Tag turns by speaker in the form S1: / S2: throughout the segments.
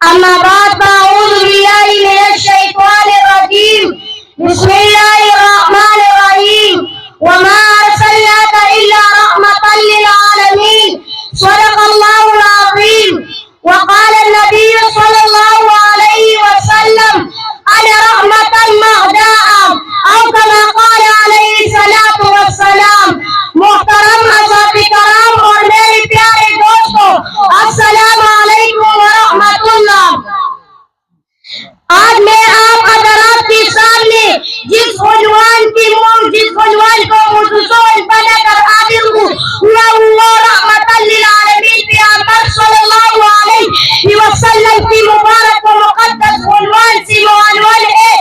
S1: أما بعد فأعوذ بالله من الشيطان الرجيم. بسم الله الرحمن الرحيم. وما أرسلناك إلا رحمة للعالمين. صدق الله العظيم. وقال النبي صلى الله عليه وسلم: أنا رحمة مهداء، أو كما قال عليه الصلاة والسلام. محترم حضرات کرام اور میرے پیارے دوستوں، السلام علیکم ورحمۃ اللہ۔ آج میں آپ حضرات کے سامنے جس عنوان کو موضوع بنا کر حاضر ہوں وہ رحمت للعالمین پیغمبر صلی اللہ علیہ وسلم کی مبارک و مقدس عنوان سے عنوان ہے۔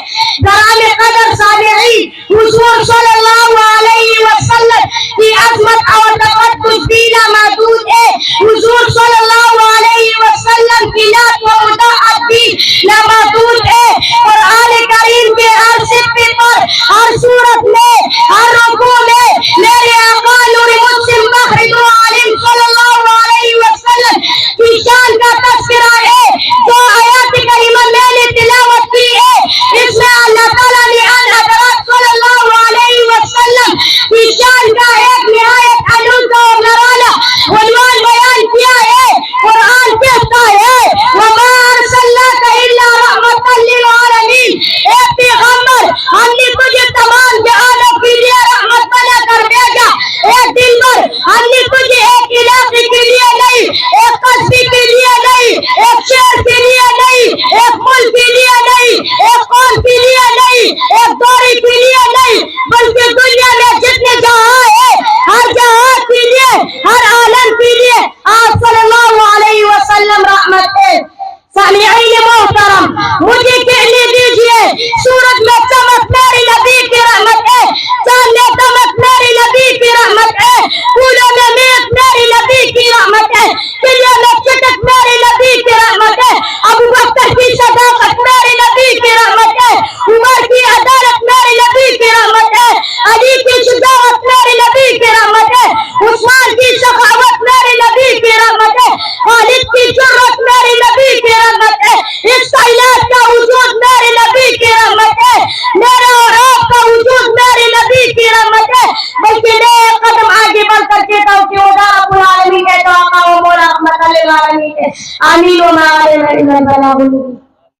S1: گرامی قدر سامعین، حضور صلی اللہ علیہ وسلم کی عظمت اور تقدس بلا محدود ہے۔ حضور صلی اللہ علیہ وسلم کی نعت و مداحت بھی لامحدود ہے۔ قرآن کریم کے ہر صفحے پر، ہر صورت میں، ہر رکوع میں میرے آقا نور مسلم فخر دو عالم صلی اللہ علیہ وسلم کی شان کا تذکرہ ہے۔ جو آیات کریمہ میں نے تلاوت کی ہے، اس میں اللہ تعالیٰ نے ان حضرات صلی اللہ علیہ وسلم کی شان کا ایک نہایت انوکھا اور نرالا عنوان بیان کیا ہے۔ قرآن کہتا ہے: وما ارسلناک الا رحمۃ للعالمین۔ اے پیغمبر، ہم نے تجھے تمام جہانوں کے لیے رحمت بنا کر بھیجا۔ اے دل بھر، ہم نے تجھے ایک علاقے کے لیے نہیں، ایک قصبے کے لیے نہیں، ایک شہر کے لیے نہیں، ایک ملک کے لیے نہیں، ایک قوم کے لیے نہیں، ایک دورے کے لیے نہیں، بلکہ دنیا میں جتنے جہاں ہیں ہر جہاں کے لیے، ہر عالم کے لیے آپ صلی اللہ علیہ وسلم رحمت ہے۔ سامعین محترم، مجھے کہنے دیجئے، سورج میں چمک میرے نبی کی رحمت ہے، چاند میں دمک میرے نبی کی رحمت ہے،